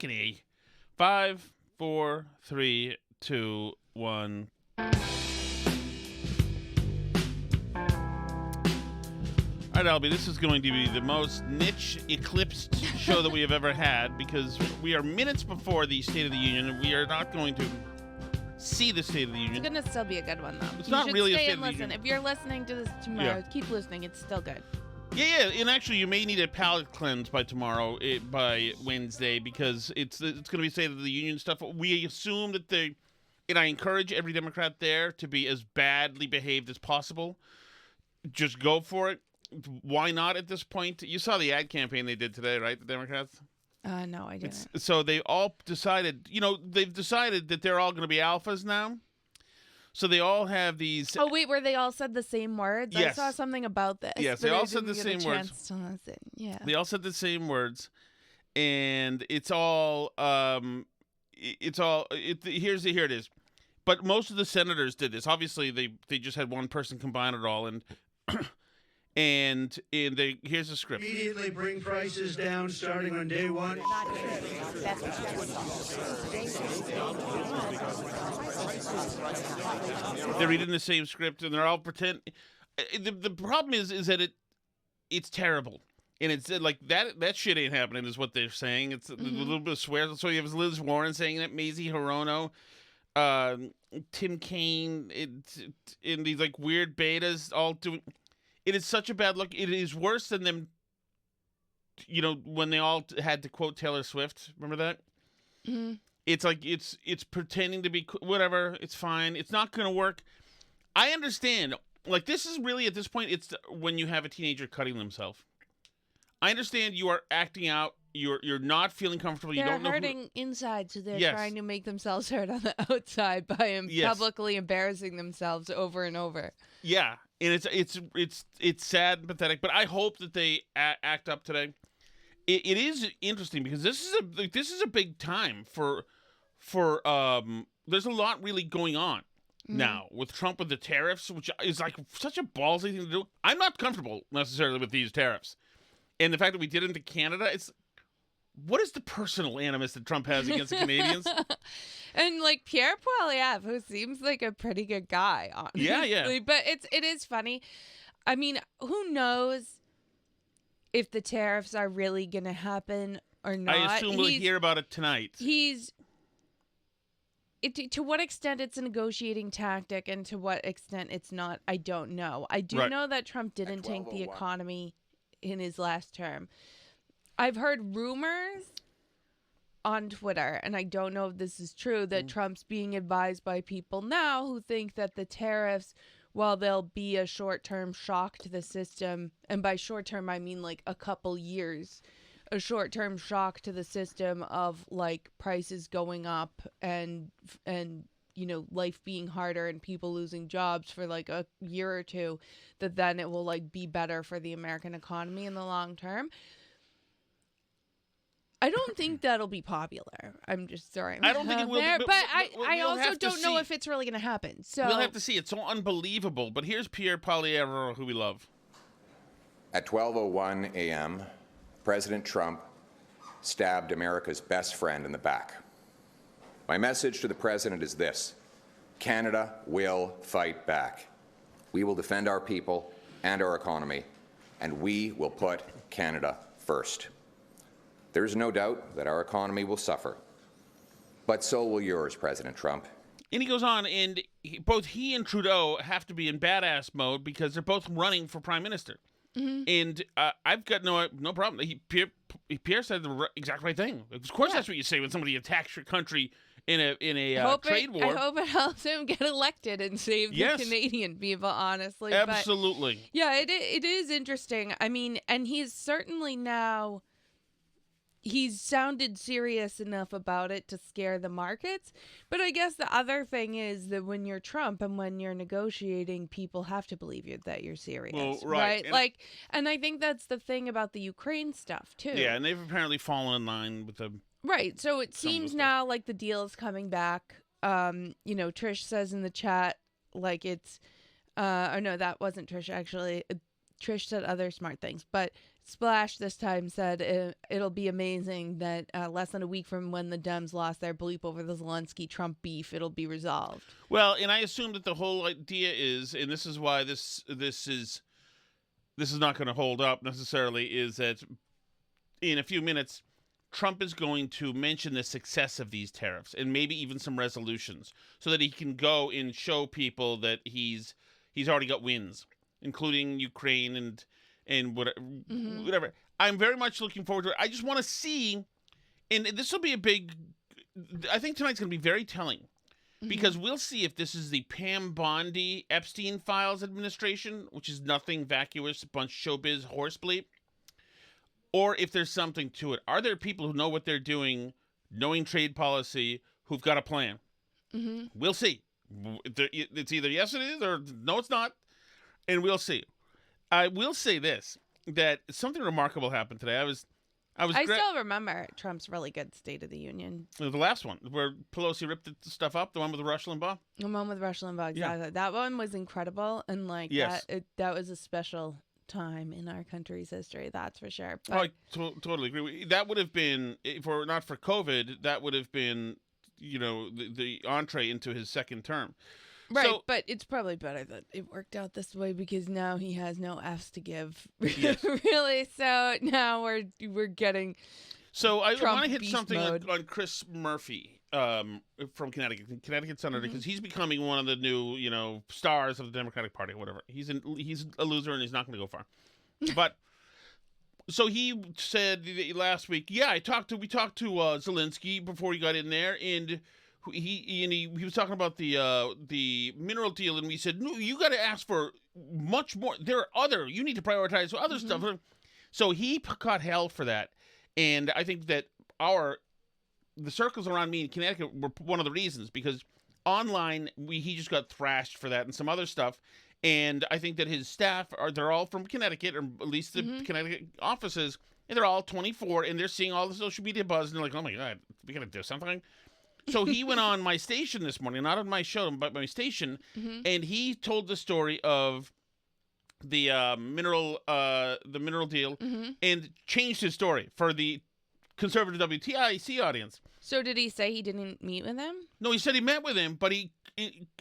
Heckney. 5, 4, 3, 2, 1. All right, Albie, this is going to be the most niche eclipsed show that we have ever had because we are minutes before the State of the Union and we are not going to see the State of the Union. It's going to still be a good one, though. It's not really a State of the Union. If you're listening to this tomorrow, keep listening. It's still good. Yeah, and actually, you may need a palate cleanse by tomorrow, by Wednesday, because it's going to be State of the Union stuff. We assume that and I encourage every Democrat there to be as badly behaved as possible. Just go for it. Why not at this point? You saw the ad campaign they did today, right, the Democrats? No, I didn't. So they all decided, they've decided that they're all going to be alphas now. So they all have these... Oh, wait, where they all said the same words? Yes. I saw something about this. Yes, they all said the same words. Yeah. They all said the same words. And it's all... here it is. But most of the senators did this. Obviously, they just had one person combine it all. And... here's the script. Immediately bring prices down starting on day one. They're reading the same script and they're all pretend. The problem is that it's terrible. And it's like that shit ain't happening is what they're saying. It's a little bit of swear. So you have Liz Warren saying that, Mazie Hirono, Tim Kaine, in these like weird betas all doing... It is such a bad look. It is worse than them, when they all had to quote Taylor Swift. Remember that? Mm-hmm. It's like, it's pretending to be, whatever, it's fine. It's not going to work. I understand. Like, this is really, at this point, it's when you have a teenager cutting themselves. I understand you are acting out. You're not feeling comfortable. They're you don't know hurting inside, so they're Yes. trying to make themselves hurt on the outside by publicly embarrassing themselves over and over. Yeah, and it's sad and pathetic, but I hope that they act up today. It is interesting because this is a big time for there's a lot really going on now with Trump with the tariffs, which is like such a ballsy thing to do. I'm not comfortable necessarily with these tariffs, and the fact that we did it into Canada, what is the personal animus that Trump has against the Canadians? And like Pierre Poilievre, who seems like a pretty good guy, honestly. Yeah. But it is funny. I mean, who knows if the tariffs are really going to happen or not? I assume we'll hear about it tonight. To what extent it's a negotiating tactic and to what extent it's not, I don't know. I do know that Trump didn't tank the economy in his last term. I've heard rumors on Twitter, and I don't know if this is true, that Trump's being advised by people now who think that the tariffs, while they'll be a short-term shock to the system, and by short-term I mean like a couple years, a short-term shock to the system of like prices going up and life being harder and people losing jobs for like a year or two, that then it will like be better for the American economy in the long term. I don't think that'll be popular. I'm just throwing I don't think it will there, be, but I also don't know see. if it's really going to happen. So We'll have to see. It's so unbelievable. But here's Pierre Poilievre, who we love. At 12:01 a.m., President Trump stabbed America's best friend in the back. My message to the president is this: Canada will fight back. We will defend our people and our economy, and we will put Canada first. There is no doubt that our economy will suffer, but so will yours, President Trump. And he goes on, and both he and Trudeau have to be in badass mode because they're both running for prime minister. Mm-hmm. And I've got no problem. Pierre said the exact right thing. Of course, that's what you say when somebody attacks your country in a trade war. I hope it helps him get elected and save the Canadian people, honestly. Absolutely. But yeah, it is interesting. I mean, and he's certainly now... He's sounded serious enough about it to scare the markets. But I guess the other thing is that when you're Trump and when you're negotiating, people have to believe that you're serious. Well, right? And I think that's the thing about the Ukraine stuff, too. Yeah, and they've apparently fallen in line with the... Right. So it seems now like the deal is coming back. Trish says in the chat, like it's... no, that wasn't Trish, actually. Trish said other smart things, but Splash this time said it'll be amazing that less than a week from when the Dems lost their bleep over the Zelensky-Trump beef, it'll be resolved. Well, and I assume that the whole idea is, and this is why this is not going to hold up necessarily, is that in a few minutes, Trump is going to mention the success of these tariffs and maybe even some resolutions so that he can go and show people that he's already got wins, including Ukraine and whatever. I'm very much looking forward to it. I just want to see, and this will be I think tonight's going to be very telling because we'll see if this is the Pam Bondi Epstein Files administration, which is nothing vacuous, a bunch of showbiz horse bleep, or if there's something to it. Are there people who know what they're doing, knowing trade policy, who've got a plan? We'll see. It's either yes it is or no it's not, and we'll see. I will say this, that something remarkable happened today. I still remember Trump's really good State of the Union. The last one, where Pelosi ripped the stuff up, the one with Rush Limbaugh. The one with Rush Limbaugh, exactly. Yeah. That one was incredible, and Yes. that was a special time in our country's history, that's for sure. Oh, I totally agree. That would have been, if it were not for COVID, that would have been, the entree into his second term. Right, So, but it's probably better that it worked out this way because now he has no F's to give, Yes. really. So now we're getting. So I Trump want to hit beast something mode. on Chris Murphy from Connecticut senator, because he's becoming one of the new stars of the Democratic Party or whatever. He's a loser and he's not going to go far. But so he said last week, yeah, we talked to Zelensky before he got in there, and he was talking about the mineral deal, and we said, no, you got to ask for much more. You need to prioritize other stuff. So he caught hell for that, and I think that the circles around me in Connecticut were one of the reasons, because online he just got thrashed for that and some other stuff. And I think that his staff they're all from Connecticut, or at least the Connecticut offices, and they're all 24, and they're seeing all the social media buzz, and they're like, oh my God, we got to do something. So he went on my station this morning, not on my show, but my station, and he told the story of the mineral deal, and changed his story for the conservative WTIC audience. So did he say he didn't meet with him? No, he said he met with him, but he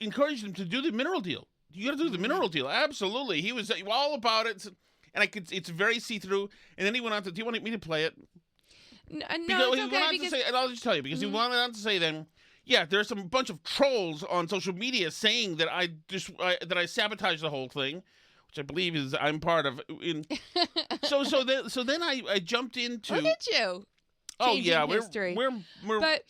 encouraged him to do the mineral deal. You got to do the mineral deal. Absolutely. He was all about it. And it's very see-through. And then he went on to, do you want me to play it? No, Because he went on to say, and I'll just tell you, because he went on to say then, yeah, there's a bunch of trolls on social media saying that I sabotaged the whole thing, which I believe is I'm part of. So then I jumped into. Look at you. Oh yeah, history. We're But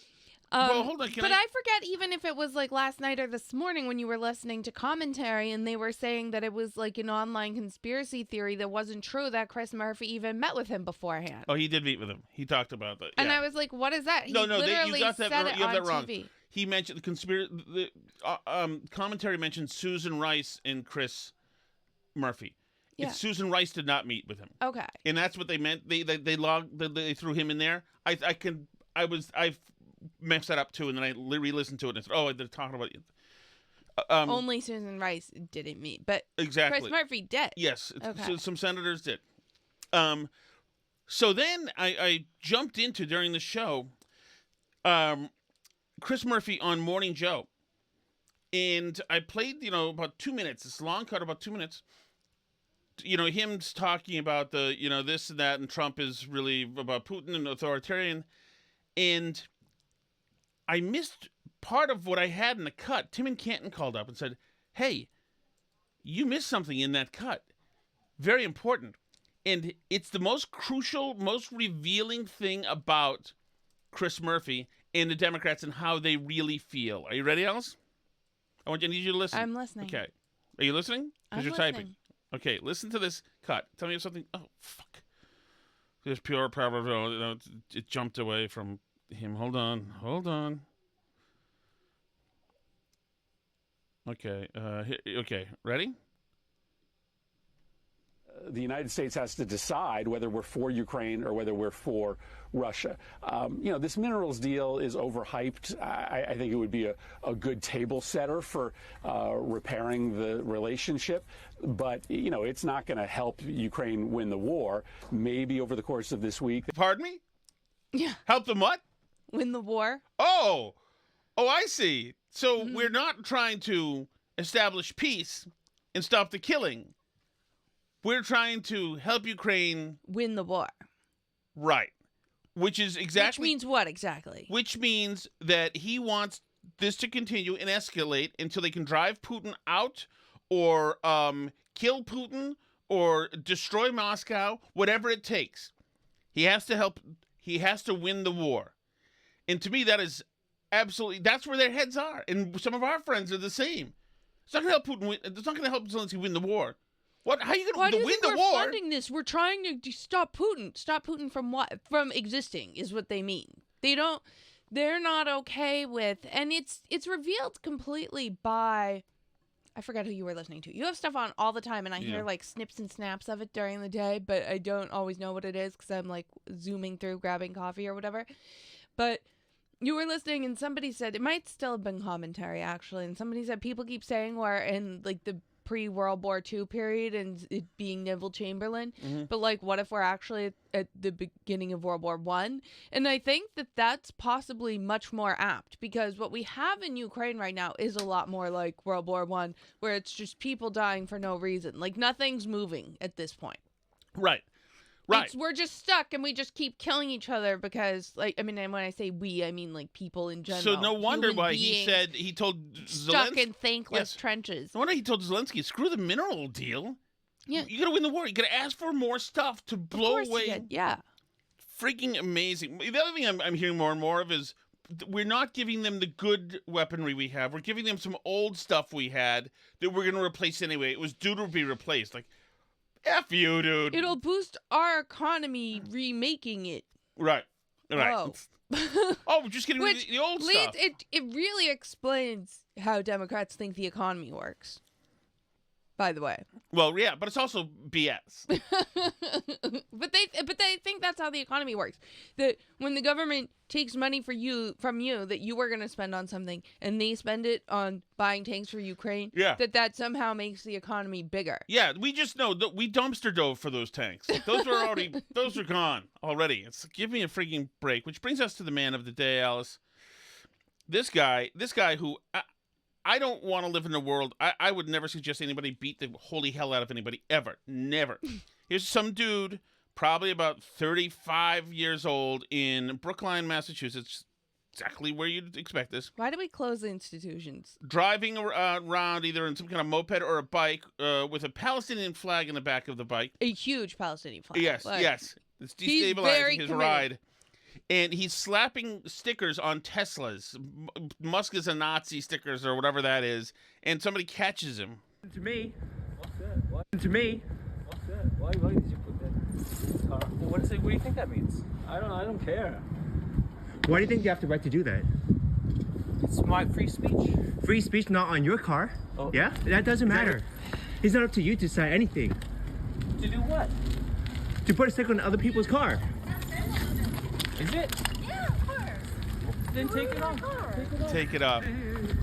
well, hold on. But I forget even if it was like last night or this morning when you were listening to commentary and they were saying that it was like an online conspiracy theory that wasn't true, that Chris Murphy even met with him beforehand. Oh, he did meet with him. He talked about that. And yeah. I was like, what is that? No, literally you got that. said it You have on that wrong. TV. He mentioned the commentary mentioned Susan Rice and Chris Murphy. Yeah. Susan Rice did not meet with him. Okay. And that's what they meant. They threw him in there. I've messed that up too, and then I re-listened to it and I said, oh, they're talking about you. Only Susan Rice didn't meet, but Exactly. Chris Murphy did. Yes. Okay. So some senators did. So then I jumped into, during the show, Chris Murphy on Morning Joe. And I played, about 2 minutes, this long cut, about 2 minutes. Him talking about the, this and that, and Trump is really about Putin and authoritarian. And I missed part of what I had in the cut. Tim and Canton called up and said, hey, you missed something in that cut. Very important. And it's the most crucial, most revealing thing about Chris Murphy and the Democrats and how they really feel. Are you ready, Alice? I need you to listen. I'm listening. Okay. Are you listening? Because I'm you're listening. typing. Okay, listen to this cut. Tell me if something. Oh, fuck. There's pure power. It jumped away from him. Hold on. Okay. Okay. Ready? the United States has to decide whether we're for Ukraine or whether we're for Russia. This minerals deal is overhyped. I think it would be a good table setter for repairing the relationship. But, it's not going to help Ukraine win the war. Maybe over the course of this week. Pardon me? Yeah. Help them what? Win the war. Oh, I see. So we're not trying to establish peace and stop the killing. We're trying to help Ukraine win the war. Right. Which is exactly... Which means what exactly? Which means that he wants this to continue and escalate until they can drive Putin out or kill Putin or destroy Moscow, whatever it takes. He has to help... He has to win the war. And to me, that is absolutely... That's where their heads are. And some of our friends are the same. It's not going to help Putin win... It's not going to help Zelensky win the war. What? How are you going to win the war? Why do you think we're funding this? We're trying to stop Putin. Stop Putin from what? From existing is what they mean. They're not okay with... And it's revealed completely by... I forgot who you were listening to. You have stuff on all the time, and I hear like snips and snaps of it during the day, but I don't always know what it is because I'm like zooming through, grabbing coffee or whatever. But you were listening, and somebody said, it might still have been commentary actually, and somebody said people keep saying we're in like the pre-World War II period and it being Neville Chamberlain, but like what if we're actually at the beginning of World War I? And I think that that's possibly much more apt because what we have in Ukraine right now is a lot more like World War I, where it's just people dying for no reason. Like nothing's moving at this point. Right. We're just stuck and we just keep killing each other because, like, I mean, and when I say we, I mean, like, people in general. So no wonder why he told Zelensky... Stuck in thankless trenches. No wonder he told Zelensky, screw the mineral deal. Yeah. You got to win the war. You got to ask for more stuff to blow away. He did. Yeah. Freaking amazing. The other thing I'm hearing more and more of is we're not giving them the good weaponry we have. We're giving them some old stuff we had that we're going to replace anyway. It was due to be replaced. Like, F you, dude. It'll boost our economy remaking it. Right. Oh. We're just getting rid of the old stuff. It really explains how Democrats think the economy works. By the way. Well, yeah, but it's also BS. but they think that's how the economy works. That when the government takes money from you that you were going to spend on something and they spend it on buying tanks for Ukraine, that somehow makes the economy bigger. Yeah, we just know that we dumpster dove for those tanks. Those are gone already. Give me a freaking break. Which brings us to the man of the day, Alice. This guy who I don't want to live in a world. I would never suggest anybody beat the holy hell out of anybody, ever. Never. Here's some dude, probably about 35 years old, in Brookline, Massachusetts. Exactly where you'd expect this. Why do we close the institutions? Driving around either in some kind of moped or a bike with a Palestinian flag in the back of the bike. A huge Palestinian flag. Yes. It's destabilizing his ride. And he's slapping stickers on Teslas. Musk is a Nazi stickers or whatever that is. And somebody catches him. To me. What's that? What? To me. What's that? Why did you put that in the car? Well, what do you think that means? I don't care. Why do you think you have the right to do that? It's my free speech. Free speech not on your car? Oh. Yeah? That doesn't matter. It's not up to you to decide anything. To do what? To put a sticker on other people's car. Is it? Yeah, of course. Then take it off. Take it off.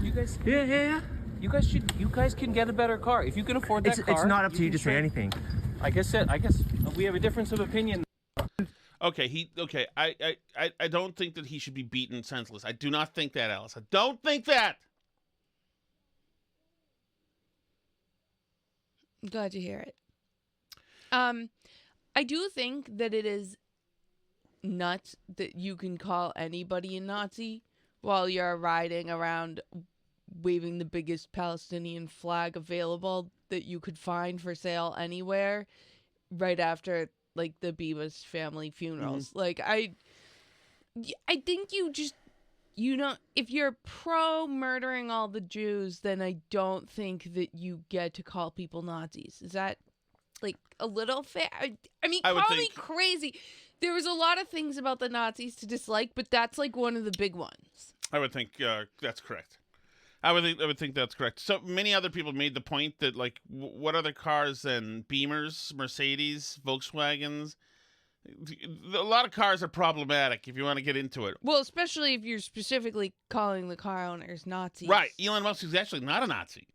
You guys. Yeah. You guys can get a better car if you can afford that car. It's not up to you to say anything. I guess we have a difference of opinion. Okay, I don't think that he should be beaten senseless. I do not think that, Alice. I don't think that. Glad to hear it. I do think that it is nuts that you can call anybody a Nazi while you're riding around waving the biggest Palestinian flag available that you could find for sale anywhere right after like the Bibas family funerals. Mm-hmm. Like I think if you're pro murdering all the Jews, then I don't think that you get to call people Nazis. Is that like a little fair? I mean, call me crazy. There was a lot of things about the Nazis to dislike, but that's like one of the big ones. I would think that's correct. I would think that's correct. So many other people made the point that, like, what other cars than Beamers, Mercedes, Volkswagens? A lot of cars are problematic if you want to get into it. Well, especially if you're specifically calling the car owners Nazis. Right. Elon Musk is actually not a Nazi.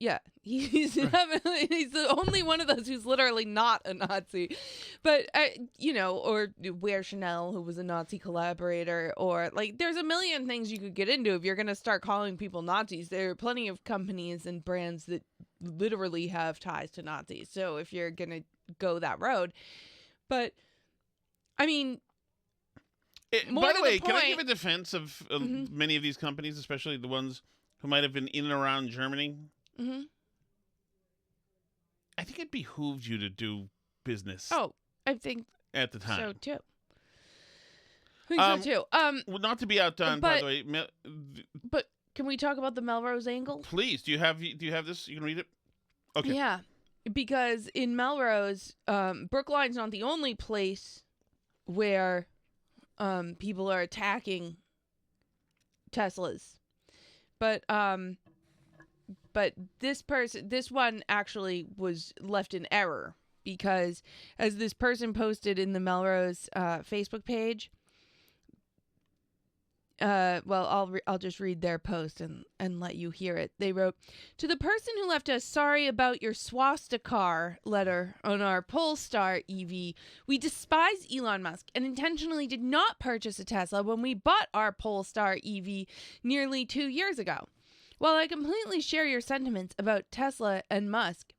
Yeah, he's the only one of those who's literally not a Nazi. But, or Wear Chanel, who was a Nazi collaborator, or, like, there's a million things you could get into if you're going to start calling people Nazis. There are plenty of companies and brands that literally have ties to Nazis. So if you're going to go that road. But, I mean, by the way, can I give a defense of many of these companies, especially the ones who might have been in and around Germany? Mm-hmm. I think it behooved you to do business. Oh, I think at the time. So too. I think so too. Well, not to be outdone, by the way. But can we talk about the Melrose angle? Please. Do you have this? You can read it. Okay. Yeah, because in Melrose, Brookline's not the only place where people are attacking Teslas, but this one actually was left in error because, as this person posted in the Melrose Facebook page, I'll just read their post and let you hear it. They wrote, "To the person who left us sorry about your swastika letter on our Polestar EV, we despise Elon Musk and intentionally did not purchase a Tesla when we bought our Polestar EV nearly 2 years ago. While I completely share your sentiments about Tesla and Musk,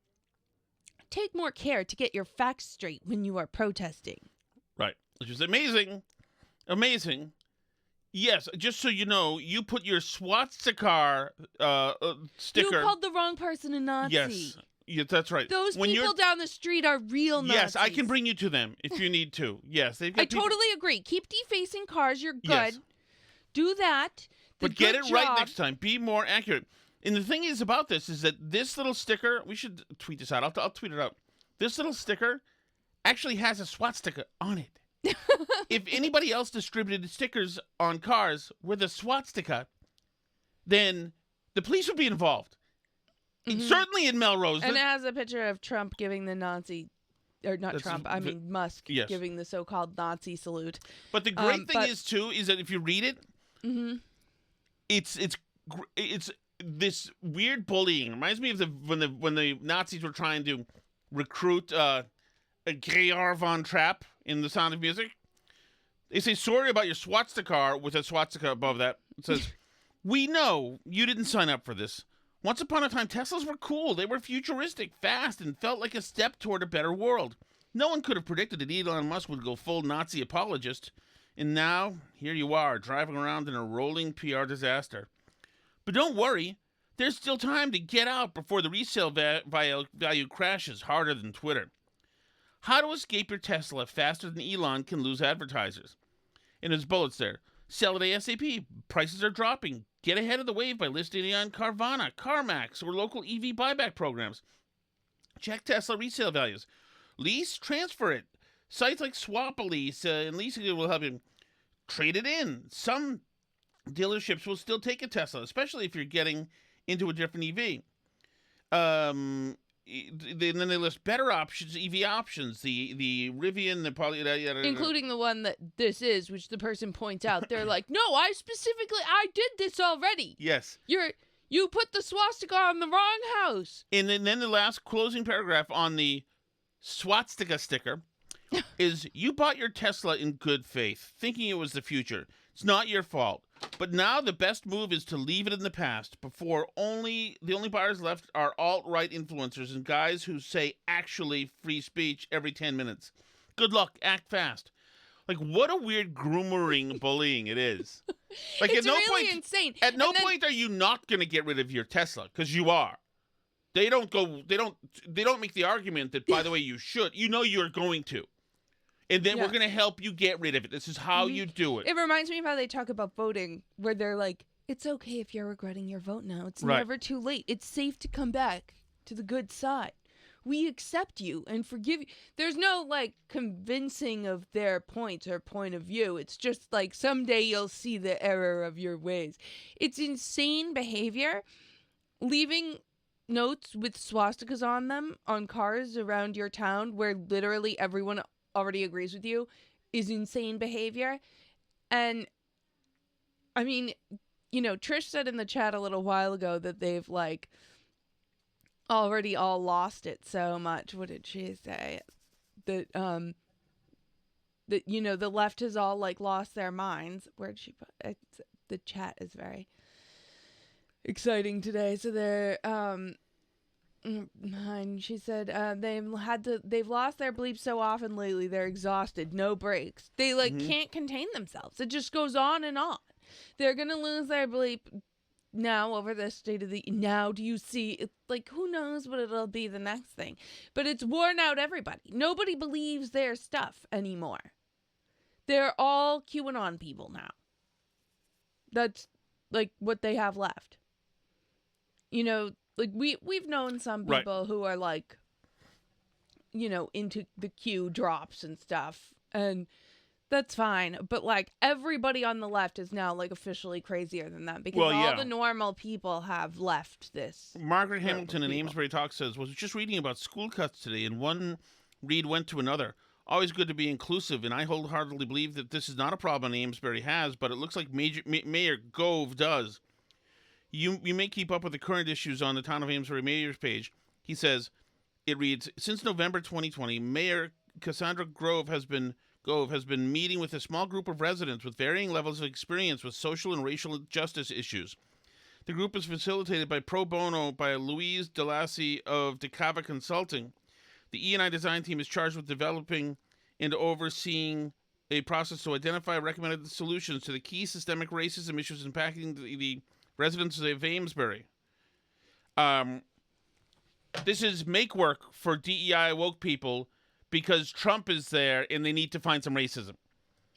take more care to get your facts straight when you are protesting." Right. Which is amazing. Amazing. Yes, just so you know, you put your swastika sticker. You called the wrong person a Nazi. Yes. Yeah, that's right. Those people down the street are real Nazis. Yes, I can bring you to them if you need to. Yes, they've got I totally agree. Keep defacing cars. You're good. Yes. Do that. But get it right next time. Be more accurate. And the thing is about this is that this little sticker, we should tweet this out. I'll tweet it out. This little sticker actually has a swastika on it. If anybody else distributed stickers on cars with a swastika, then the police would be involved. Certainly in Melrose. And it has a picture of Trump giving the Nazi, or not Trump, I mean Musk, giving the so-called Nazi salute. But the great thing is that if you read it, it's this weird bullying. It reminds me of when the Nazis were trying to recruit Georg von Trapp in The Sound of Music. They say, sorry about your swastika with a swastika above that. It says, we know you didn't sign up for this. Once upon a time, Teslas were cool. They were futuristic, fast, and felt like a step toward a better world. No one could have predicted that Elon Musk would go full Nazi apologist. And now, here you are, driving around in a rolling PR disaster. But don't worry. There's still time to get out before the resale value crashes harder than Twitter. How to escape your Tesla faster than Elon can lose advertisers. And there's bullets there. Sell it ASAP. Prices are dropping. Get ahead of the wave by listing it on Carvana, CarMax, or local EV buyback programs. Check Tesla resale values. Lease, transfer it. Sites like Swap-A-Lease and Leasing will help you trade it in. Some dealerships will still take a Tesla, especially if you're getting into a different EV. Then they list better options, EV options, the Rivian, the Poly... Including the one that this is, which the person points out. They're like, no, I did this already. Yes. You put the swastika on the wrong house. And then the last closing paragraph on the swastika sticker is, you bought your Tesla in good faith, thinking it was the future. It's not your fault. But now the best move is to leave it in the past. The only buyers left are alt-right influencers and guys who say actually free speech every 10 minutes. Good luck. Act fast. Like, what a weird groomering bullying it is. Like, it's really insane. At no point are you not going to get rid of your Tesla, because you are. They don't make the argument that, by the way, you should. You know you're going to. And then we're going to help you get rid of it. This is how you do it. It reminds me of how they talk about voting, where they're like, it's okay if you're regretting your vote now. It's never too late. It's safe to come back to the good side. we accept you and forgive you. There's no like convincing of their points or point of view. It's just like someday you'll see the error of your ways. It's insane behavior. Leaving notes with swastikas on them on cars around your town where literally everyone already agrees with you is insane behavior. And I mean, you know, Trish said in the chat a little while ago that they've like already all lost it so much. What did she say? That that you know, the left has all like lost their minds. Where'd she put it? The chat is very exciting today. So they're she said they've lost their bleep so often lately they're exhausted, no breaks. They like can't contain themselves. It just goes on and on. They're gonna lose their bleep now over the state of the now. Do you see it? Like, who knows what it'll be the next thing, but it's worn out everybody. Nobody believes their stuff anymore. They're all QAnon people now. That's like what they have left. You know, like we've known some people who are like, you know, into the Q drops and stuff, and that's fine. But like everybody on the left is now like officially crazier than them because all the normal people have left this. Margaret Hamilton in Amesbury Talk says, was just reading about school cuts today, and one read went to another. Always good to be inclusive, and I wholeheartedly believe that this is not a problem Amesbury has, but it looks like Mayor Gove does. You may keep up with the current issues on the Town of Amesbury Mayor's page. He says, it reads, since November 2020, Mayor Cassandra Gove has been meeting with a small group of residents with varying levels of experience with social and racial justice issues. The group is facilitated by pro bono by Louise Delassie of Decava Consulting. The E&I design team is charged with developing and overseeing a process to identify recommended solutions to the key systemic racism issues impacting the residents of Amesbury. This is make work for DEI woke people because Trump is there and they need to find some racism.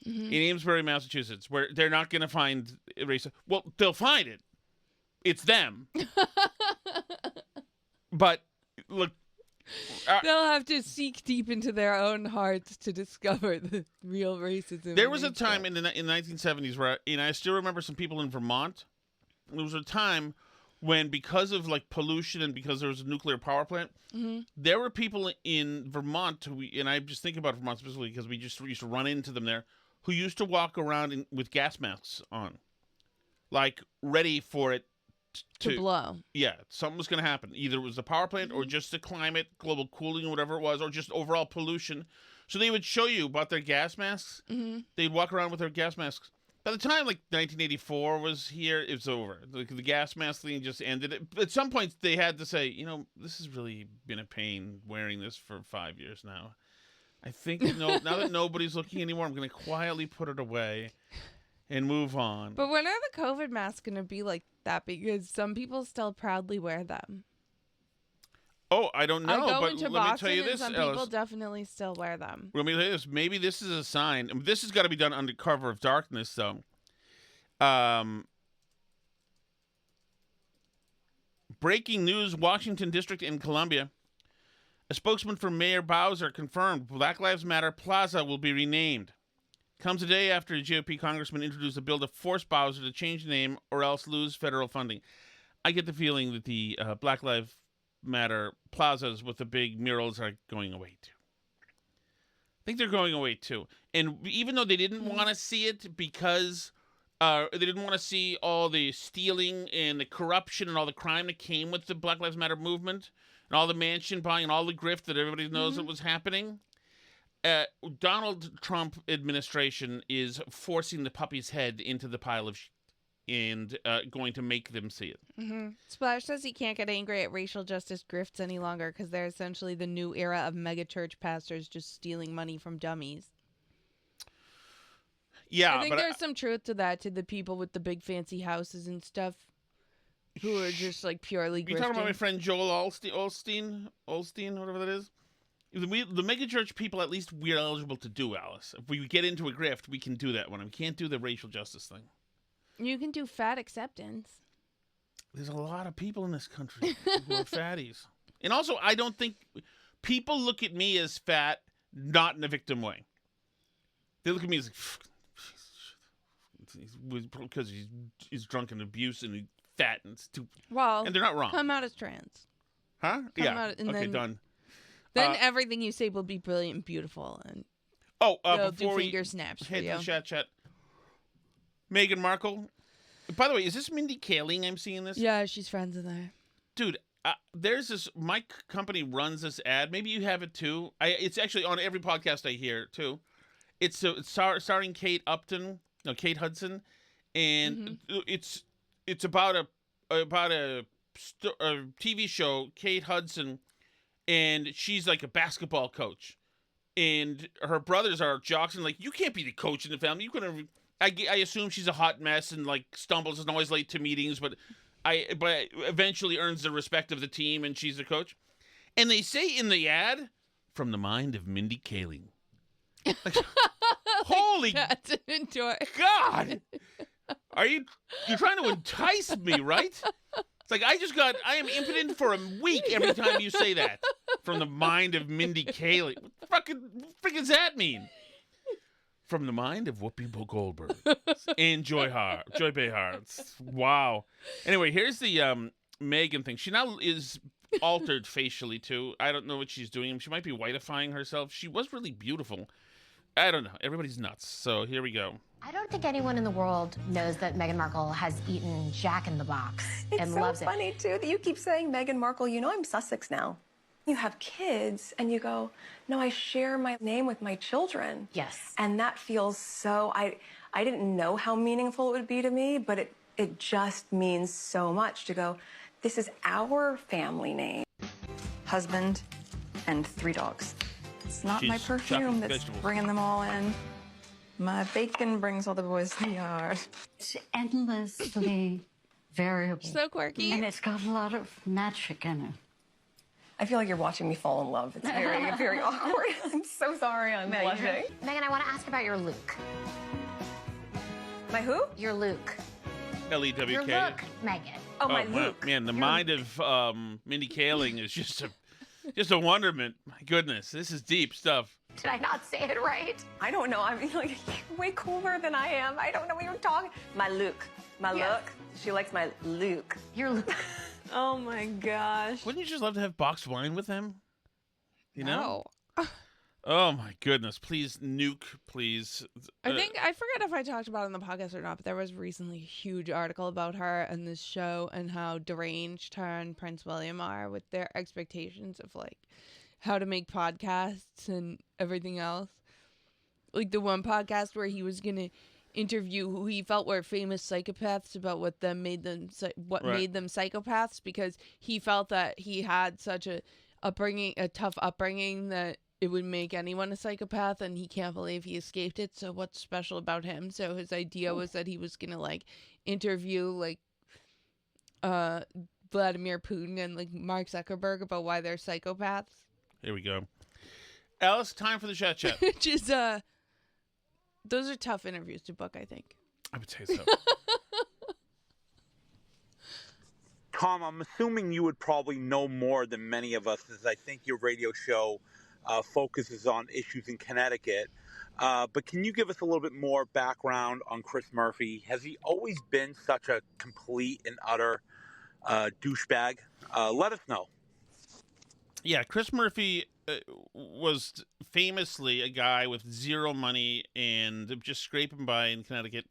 In Amesbury, Massachusetts, where they're not going to find racism. Well, they'll find it. It's them. But, look. They'll have to seek deep into their own hearts to discover the real racism. There was a time in the 1970s where, and I still remember some people in Vermont. There was a time when, because of like pollution and because there was a nuclear power plant, there were people in Vermont who, and I just think about Vermont specifically because we used to run into them there, who used to walk around with gas masks on, like ready for it to blow. Yeah, something was going to happen. Either it was the power plant or just the climate, global cooling, whatever it was, or just overall pollution. So they would show you about their gas masks. They'd walk around with their gas masks. By the time like 1984 was here, it was over. The gas mask thing just ended. At some point, they had to say, you know, this has really been a pain wearing this for 5 years now. I think now that nobody's looking anymore, I'm going to quietly put it away and move on. But when are the COVID masks going to be like that? Because some people still proudly wear them. Oh, I don't know. I go but into let Boston me tell you this, and some people definitely still wear them. Let me tell you this. Maybe this is a sign. This has got to be done under cover of darkness, though. Breaking news, Washington District in Columbia. A spokesman for Mayor Bowser confirmed Black Lives Matter Plaza will be renamed. Comes a day after a GOP congressman introduced a bill to force Bowser to change the name or else lose federal funding. I get the feeling that the Black Lives Matter plazas with the big murals are going away too. I think they're going away too. And even though they didn't want to see it because they didn't want to see all the stealing and the corruption and all the crime that came with the Black Lives Matter movement and all the mansion buying and all the grift that everybody knows that was happening, Donald Trump administration is forcing the puppy's head into the pile of shit and going to make them see it. Splash says he can't get angry at racial justice grifts any longer because they're essentially the new era of megachurch pastors just stealing money from dummies. Yeah, I think there's some truth to that, to the people with the big fancy houses and stuff who are just like purely grifting. You talking about my friend Joel Olstein, whatever that is? The megachurch people, at least we're eligible to do, Alice. If we get into a grift, we can do that one. We can't do the racial justice thing. You can do fat acceptance. There's a lot of people in this country who are fatties. And also, I don't think people look at me as fat, not in a victim way. They look at me as because he's drunk and abuse and he's fat and stupid. Well, and they're not wrong. Come out as trans. Huh? Out, and okay, then, done. Then everything you say will be brilliant and beautiful, and before do we finger snaps for hit you. the chat. Meghan Markle. By the way, is this Mindy Kaling I'm seeing this? Yeah, she's friends with her. Dude, there's this. My company runs this ad. Maybe you have it too. It's actually on every podcast I hear too. It's starring Kate Hudson, and it's about a TV show. Kate Hudson, and she's like a basketball coach, and her brothers are jocks, and like, you can't be the coach in the family. You couldn't. I assume she's a hot mess and like stumbles and always late to meetings, but eventually earns the respect of the team, and she's the coach. And they say in the ad, from the mind of Mindy Kaling. Like, holy God! You're trying to entice me, right? It's like I am impotent for a week every time you say that. From the mind of Mindy Kaling. What the frick does that mean? From the mind of Whoopi Goldberg and Joy Behar. Wow. Anyway, here's the Megan thing. She now is altered facially too. I don't know what she's doing. She might be whiteifying herself. She was really beautiful. I don't know. Everybody's nuts. So here we go. I don't think anyone in the world knows that Meghan Markle has eaten Jack in the Box and loves it. It's so funny, too, that you keep saying Meghan Markle. You know I'm Sussex now. You have kids, and you go, no, I share my name with my children. Yes. And that feels so, I didn't know how meaningful it would be to me, but it just means so much to go, this is our family name. Husband and 3 dogs. It's not my perfume that's bringing them all in. My bacon brings all the boys to the yard. It's endlessly variable. So quirky. And it's got a lot of magic in it. I feel like you're watching me fall in love. It's very, very awkward. I'm so sorry. I'm blushing. Megan, I want to ask about your Luke. My who? Your Luke. L-E-W-K. Your look, Megan. Oh, my Luke. Man, the mind of Mindy Kaling is just a wonderment. My goodness, this is deep stuff. Did I not say it right? I don't know. I'm like, you're way cooler than I am. I don't know what you're talking. My Luke. My look. She likes my Luke. Your Luke. Oh my gosh. Wouldn't you just love to have boxed wine with him? You know? No. Oh my goodness. Please, Nuke, please. I think, I forget if I talked about it on the podcast or not, but there was recently a huge article about her and this show and how deranged her and Prince William are with their expectations of like how to make podcasts and everything else. Like the one podcast where he was going to interview who he felt were famous psychopaths about what made them psychopaths, because he felt that he had such a tough upbringing that it would make anyone a psychopath, and he can't believe he escaped it. So what's special about him? So his idea was that he was gonna like interview like Vladimir Putin and like Mark Zuckerberg about why they're psychopaths. Here we go. Alice, time for the chat. Which is those are tough interviews to book, I think. I would say so. Tom, I'm assuming you would probably know more than many of us, as I think your radio show focuses on issues in Connecticut. But can you give us a little bit more background on Chris Murphy? Has he always been such a complete and utter douchebag? Let us know. Yeah, Chris Murphy was famously a guy with zero money and just scraping by in Connecticut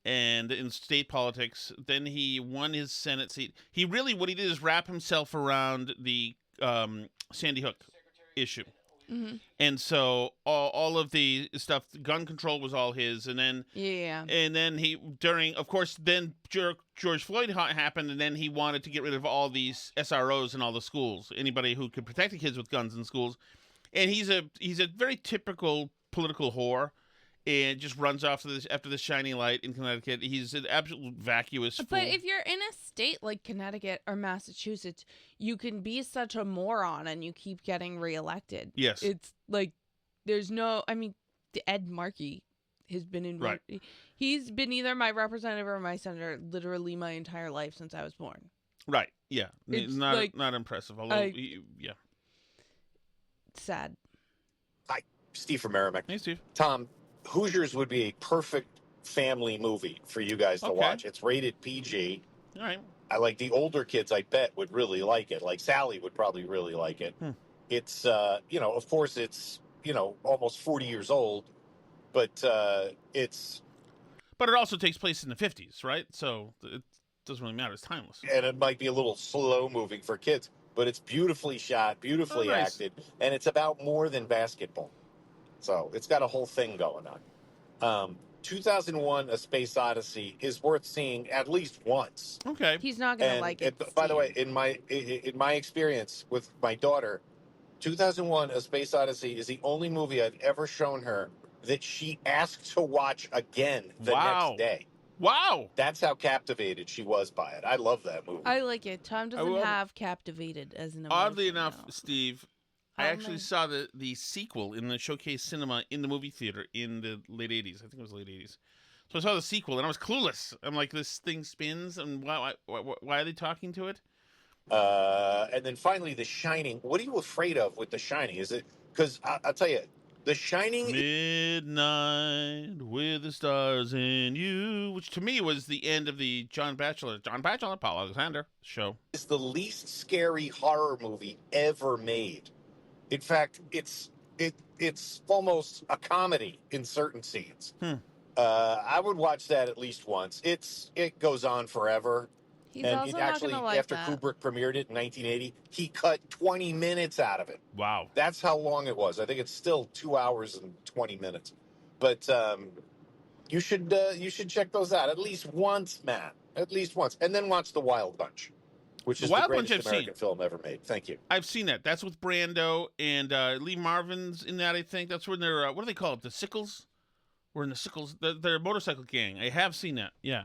and in state politics. Then he won his Senate seat. What he did is wrap himself around the Sandy Hook issue. Mm-hmm. And so all of the stuff, gun control was all his. And then then George Floyd happened, and then he wanted to get rid of all these SROs in all the schools, anybody who could protect the kids with guns in schools. And he's a very typical political whore, and just runs off after the shiny light in Connecticut. He's an absolute vacuous fool. But if you're in a state like Connecticut or Massachusetts, you can be such a moron and you keep getting reelected. Yes. It's like there's no, I mean, Ed Markey has been in, he's been either my representative or my senator literally my entire life since I was born. Right. Yeah. It's Not impressive. Although, yeah. Sad. Hi, Steve from Merrimack. Hey, Steve. Tom, Hoosiers would be a perfect family movie for you guys to watch. It's rated PG. All right. I like the older kids, I bet, would really like it. Like Sally would probably really like it. It's, of course, it's, almost 40 years old, but it's... But it also takes place in the 50s, right? So it doesn't really matter. It's timeless. And it might be a little slow moving for kids, but it's beautifully shot, beautifully acted, and it's about more than basketball. So it's got a whole thing going on. 2001: A Space Odyssey is worth seeing at least once. Okay. He's not going to like it. By the way, in my experience with my daughter, 2001: A Space Odyssey is the only movie I've ever shown her that she asked to watch again the next day. Wow. That's how captivated she was by it. I love that movie. I like it. Tom doesn't have captivated as an emotion. Oddly enough, Steve, I actually saw the sequel in the Showcase Cinema in the movie theater in the late 80s. I think it was late 80s. So I saw the sequel, and I was clueless. I'm like, this thing spins, and why are they talking to it? And then finally, The Shining. What are you afraid of with The Shining? Is it... Because I'll tell you, The Shining... Midnight with the stars in you, which to me was the end of the John Batchelor, Paul Alexander show. It's the least scary horror movie ever made. In fact, it's almost a comedy in certain scenes. I would watch that at least once. It goes on forever. He's also not gonna like after that. Kubrick premiered it in 1980, he cut 20 minutes out of it. Wow. That's how long it was. I think it's still 2 hours and 20 minutes. But you should check those out at least once, Matt. At least once. And then watch The Wild Bunch, which is the greatest American film ever made. Thank you. I've seen that. That's with Brando and Lee Marvin's in that, I think. That's when they're, what do they call it? The Sickles? We're in the Sickles. They're a motorcycle gang. I have seen that. Yeah.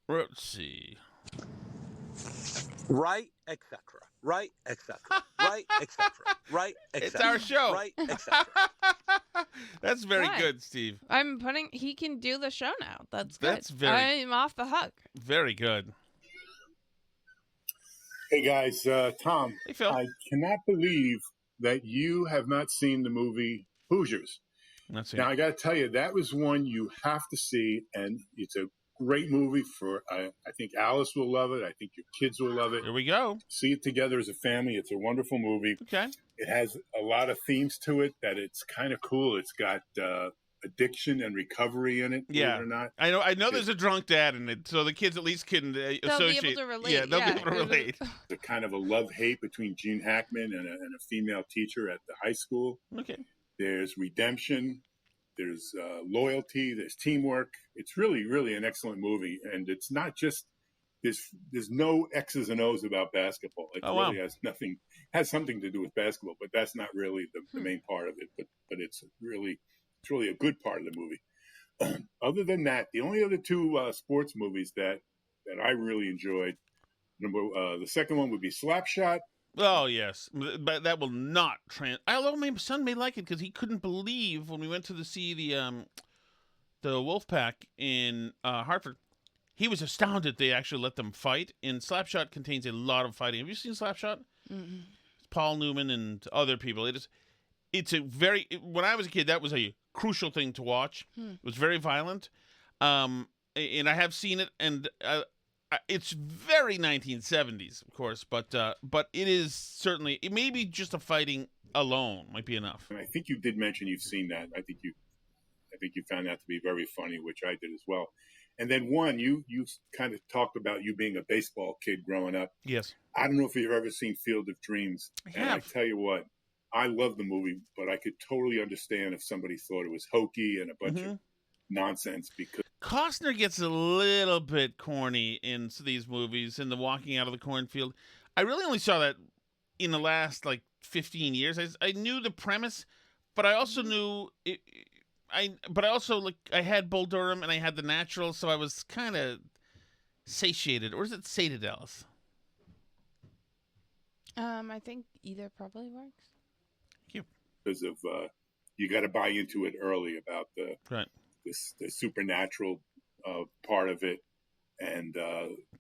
Let's see. Right, etc. Right, etc. Right, etc. Right, etc. It's our show. Right, etc. That's very good, Steve. He can do the show now. That's good. I'm off the hook. Very good. Hey guys, Tom. Hey Phil. I cannot believe that you have not seen the movie Hoosiers. Now I got to tell you, that was one you have to see, and it's a great movie for, I think Alice will love it. I think your kids will love it. Here we go. See it together as a family. It's a wonderful movie. Okay. It has a lot of themes to it that it's kind of cool. It's got addiction and recovery in it, believe it or not. I know there's a drunk dad in it, so the kids at least can associate. They'll be able to relate. Yeah, they'll be able to relate. The kind of a love-hate between Gene Hackman and a female teacher at the high school. Okay. There's redemption. There's loyalty. There's teamwork. It's really, really an excellent movie. And it's not just there's no X's and O's about basketball. It really has something to do with basketball, but that's not really the main part of it. But it's really a good part of the movie. Other than that, the only other two sports movies that I really enjoyed, the second one would be Slapshot. Oh, yes. But that will not although my son may like it because he couldn't believe when we went to see the Wolfpack in Hartford. He was astounded they actually let them fight. And Slapshot contains a lot of fighting. Have you seen Slapshot? Mm-hmm. Paul Newman and other people. When I was a kid, that was a crucial thing to watch. It was very violent. And I have seen it, and it's very 1970s, of course, but it is certainly, it may be just a fighting alone might be enough. And I think you did mention you've seen that. I think you found that to be very funny, which I did as well. And then one, you kind of talked about you being a baseball kid growing up. Yes. I don't know if you've ever seen Field of Dreams. And I tell you what, I love the movie, but I could totally understand if somebody thought it was hokey and a bunch of nonsense, because Costner gets a little bit corny in these movies, in the walking out of the cornfield. I really only saw that in the last 15 years. I knew the premise, but I also knew I had Bull Durham and I had The Natural, so I was kind of satiated. Or is it sated, Alice? I think either probably works. Thank you. Because of you got to buy into it early about the supernatural part of it. And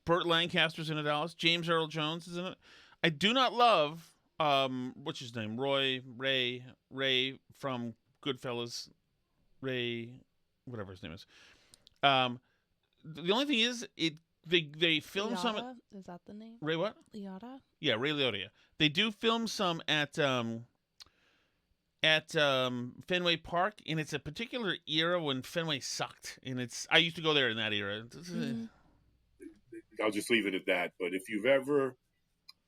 Burt Lancaster's in it, Alice. James Earl Jones is in it. I do not love, what's his name? Ray from Goodfellas. Ray, whatever his name is. The only thing is, they film Liotta? some. Is that the name? Ray what? Liotta? Yeah, Ray Liotta. They do film some at Fenway Park, and it's a particular era when Fenway sucked. And I used to go there in that era. I'll just leave it at that. But if you've ever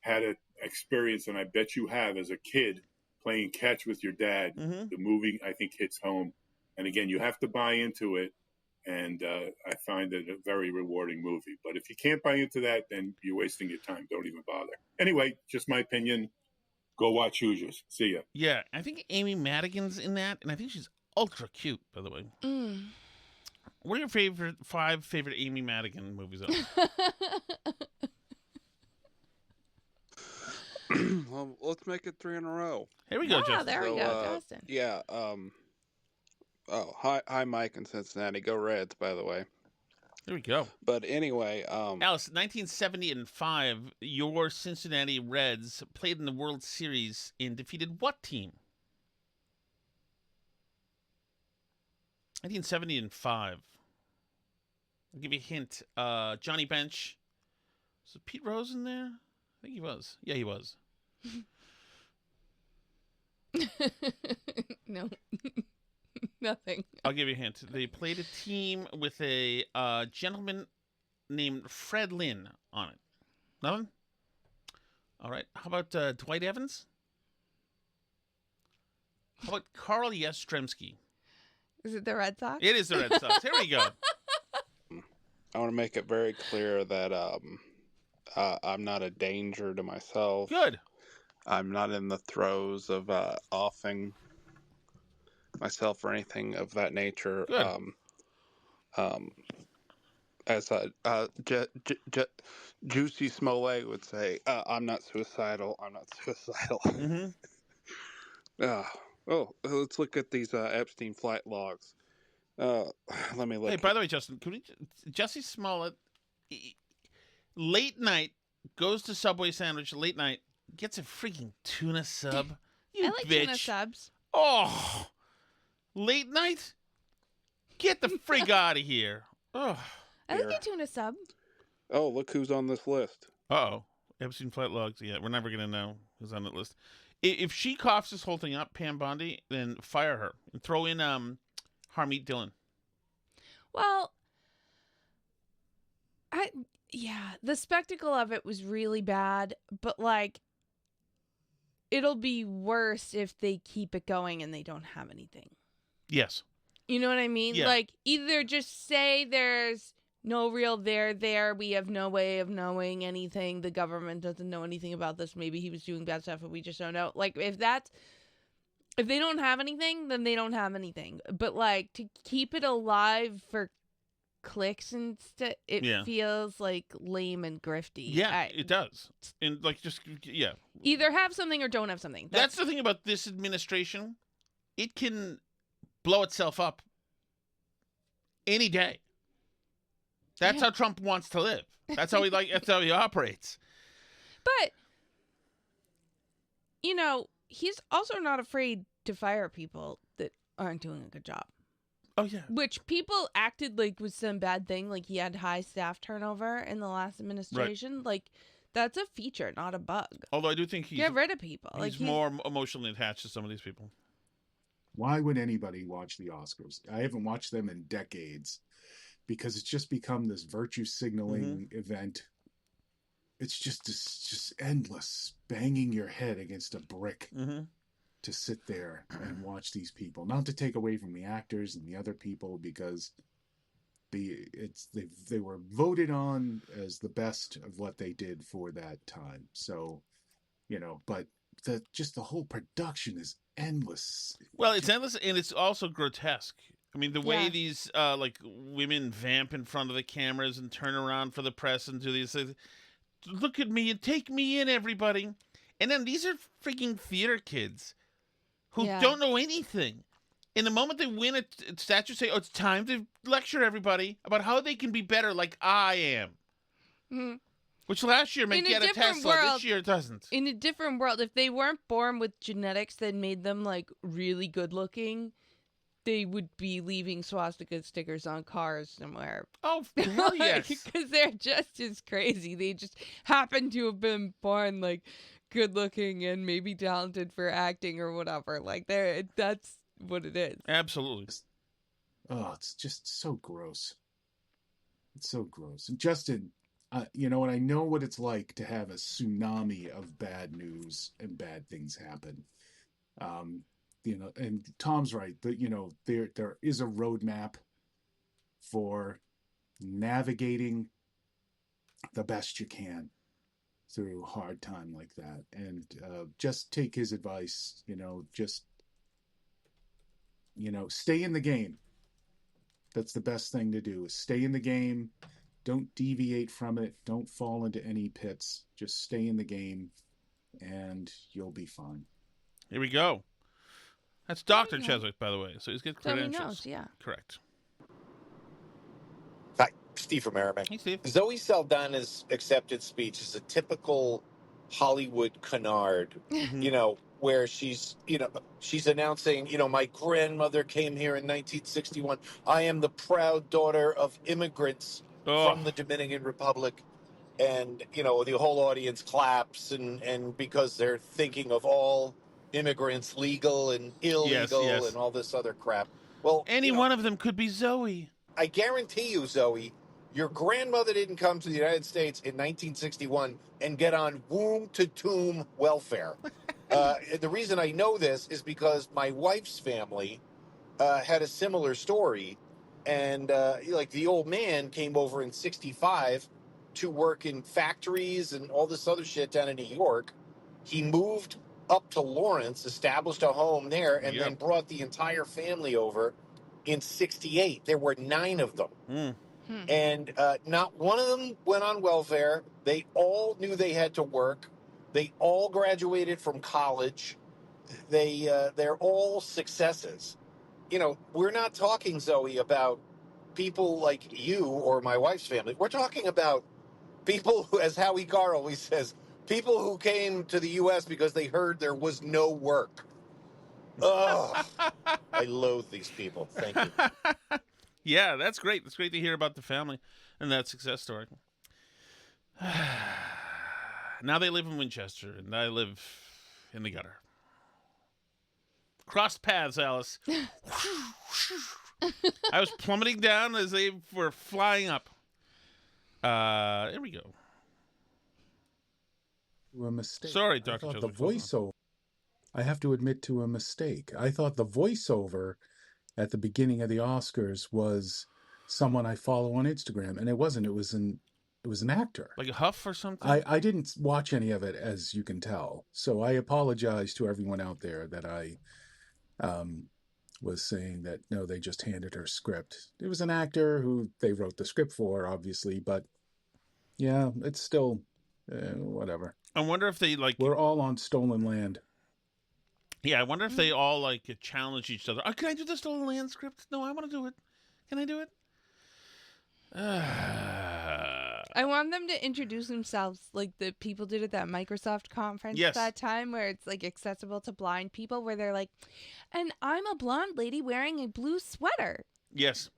had an experience, and I bet you have as a kid, playing catch with your dad, the movie, I think, hits home. And again, you have to buy into it. And I find it a very rewarding movie. But if you can't buy into that, then you're wasting your time. Don't even bother. Anyway, just my opinion. Go watch Hoosiers. See ya. Yeah, I think Amy Madigan's in that, and I think she's ultra cute, by the way. What are your 5 favorite Amy Madigan movies? Well, let's make it 3 in a row. Here we go, Justin. There we go, Justin. Yeah. Hi, Mike in Cincinnati. Go Reds, by the way. There we go. But anyway, Alice, 1975, your Cincinnati Reds played in the World Series and defeated what team? 1975. I'll give you a hint. Johnny Bench. Was Pete Rose in there? I think he was. Yeah, he was. No. Nothing. I'll give you a hint. They played a team with a gentleman named Fred Lynn on it. Nothing? All right. How about Dwight Evans? How about Carl Yastrzemski? Is it the Red Sox? It is the Red Sox. Here we go. I want to make it very clear that I'm not a danger to myself. Good. I'm not in the throes of offing myself or anything of that nature. Good. As Juicy Smollett would say, I'm not suicidal. I'm not suicidal. Let's look at these Epstein flight logs. Let me look. Hey, by the way, Justin, Jesse Smollett, late night, goes to Subway sandwich, late night, gets a freaking tuna sub. You I like bitch. tuna subs. Oh, late night? Get the frig out of here. Oh, I like a tuna sub. Oh, look who's on this list. Uh-oh. Epstein flight logs. Yeah, we're never going to know who's on that list. If she coughs this whole thing up, Pam Bondi, then fire her. And throw in Harmeet Dillon. Well, the spectacle of it was really bad, but like, it'll be worse if they keep it going and they don't have anything. Yes. You know what I mean? Yeah. Like, either just say there's no real there, we have no way of knowing anything, the government doesn't know anything about this, maybe he was doing bad stuff and we just don't know. Like, if they don't have anything, then they don't have anything. But like, to keep it alive for clicks and stuff, it feels like lame and grifty. Yeah, it does. And like, either have something or don't have something. That's the thing about this administration. It can blow itself up any day. That's how Trump wants to live. That's how that's how he operates. But he's also not afraid to fire people that aren't doing a good job. Oh, yeah. Which people acted like was some bad thing. Like, he had high staff turnover in the last administration. Right. Like, that's a feature, not a bug. Although I do think get rid of people. He's more emotionally attached to some of these people. Why would anybody watch the Oscars? I haven't watched them in decades because it's just become this virtue signaling event. It's just endless, banging your head against a brick to sit there and watch these people. Not to take away from the actors and the other people, because they were voted on as the best of what they did for that time. So, but the whole production is endless. Well, it's endless, and it's also grotesque. I mean, the way these women vamp in front of the cameras and turn around for the press and do these things. Look at me and take me in, everybody. And then these are freaking theater kids who don't know anything. in the moment they win a statue, say, "Oh, it's time to lecture everybody about how they can be better, like I am." Mm-hmm. Which last year meant get a Tesla. This year it doesn't. In a different world, if they weren't born with genetics that made them like really good looking, they would be leaving swastika stickers on cars somewhere. Oh, hell yes. Because they're just as crazy. They just happen to have been born like good looking and maybe talented for acting or whatever. Like that's what it is. Absolutely. Oh, it's just so gross. It's so gross. And Justin, you know, and I know what it's like to have a tsunami of bad news and bad things happen. You know, and Tom's right. That, you know, there is a roadmap for navigating the best you can through a hard time like that. And just take his advice. You know, just stay in the game. That's the best thing to do. Is stay in the game. Don't deviate from it. Don't fall into any pits. Just stay in the game, and you'll be fine. Here we go. That's Dr. Cheswick, by the way. So he's got So he credentials. knows, yeah. Correct. Hi, Steve from Merrimack. Hey, Steve. Zoe Saldana's acceptance speech is a typical Hollywood canard, you know, where she's announcing, my grandmother came here in 1961. I am the proud daughter of immigrants from the Dominican Republic. And, the whole audience claps and because they're thinking of all immigrants, legal and illegal, yes. and all this other crap. Well, any one of them could be Zoe. I guarantee you, Zoe, your grandmother didn't come to the United States in 1961 and get on womb-to-tomb welfare. The reason I know this is because my wife's family had a similar story. And, the old man came over in 65 to work in factories and all this other shit down in New York. He moved up to Lawrence, established a home there, and then brought the entire family over in 68. There were 9 of them. And not one of them went on welfare. They all knew they had to work. They all graduated from college. They're all successes. We're not talking, Zoe, about people like you or my wife's family. We're talking about people who, as Howie Carr always says, people who came to the U.S. because they heard there was no work. Ugh. I loathe these people. Thank you. Yeah, that's great. It's great to hear about the family and that success story. Now they live in Winchester, and I live in the gutter. Crossed paths, Alice. I was plummeting down as they were flying up. Here we go. A mistake. Sorry, Dr. The voiceover. I have to admit to a mistake. I thought the voiceover at the beginning of the Oscars was someone I follow on Instagram, and it wasn't. It was an actor, like a Huff or something. I didn't watch any of it, as you can tell. So I apologize to everyone out there that I was saying that no, they just handed her script. It was an actor who they wrote the script for, obviously, but yeah, it's still whatever. I wonder if they we're all on stolen land. Yeah, I wonder if they all challenge each other. Oh, can I do the stolen land script? No, I want to do it. Can I do it? I want them to introduce themselves like the people did at that Microsoft conference that time, where it's accessible to blind people, where they're like, and I'm a blonde lady wearing a blue sweater. Yes.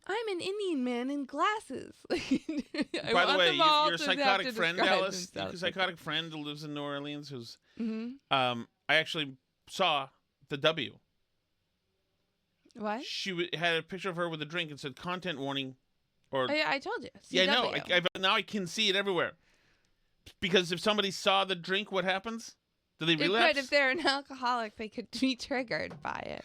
I'm an Indian man in glasses. By the way, your psychotic friend, Alice, your psychotic friend who lives in New Orleans, who's, I actually saw the W. What? She had a picture of her with a drink and said "content warning," or I told you. CW. Yeah, no. Now I can see it everywhere. Because if somebody saw the drink, what happens? Do they relapse? It could. If they're an alcoholic, they could be triggered by it.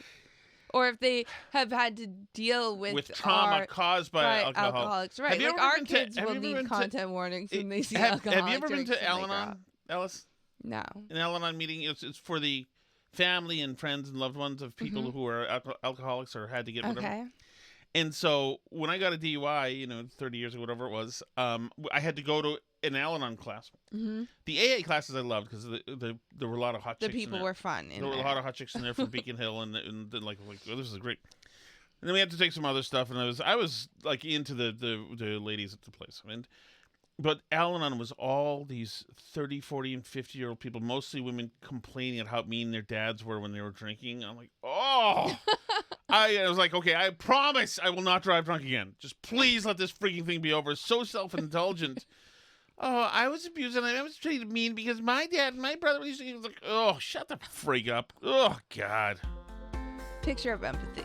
Or if they have had to deal with trauma caused by alcoholics. Right. Our kids will need content warnings when they see alcoholics. Have you ever been to Al-Anon, Alice? No. An Al-Anon meeting, it's for the family and friends and loved ones of people who are alcoholics or had to get whatever. Okay. And so when I got a DUI, 30 years or whatever it was, I had to go to an Al-Anon class. Mm-hmm. The AA classes I loved because there were a lot of hot chicks. The people were fun. There were a lot of hot chicks in there from Beacon Hill, and then like oh, this is great. And then we had to take some other stuff, and I was like into the ladies at the place, but Al-Anon was all these 30, 40, and 50-year-old people, mostly women, complaining at how mean their dads were when they were drinking. I'm like, oh. I was like, okay, I promise I will not drive drunk again. Just please let this freaking thing be over. It's so self-indulgent. Oh, I was abused and I was treated mean because my dad and my brother used to be like, oh, shut the freak up. Oh, God. Picture of empathy.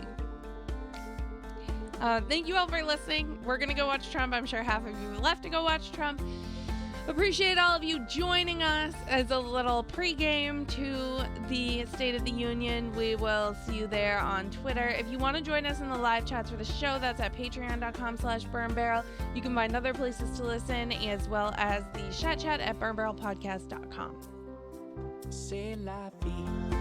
Thank you all for listening. We're going to go watch Trump. I'm sure half of you left to go watch Trump. Appreciate all of you joining us as a little pregame to the State of the Union. We will see you there on Twitter. If you want to join us in the live chats for the show, that's at patreon.com/burnbarrel. You can find other places to listen, as well as the chat at burnbarrelpodcast.com. C'est la vie.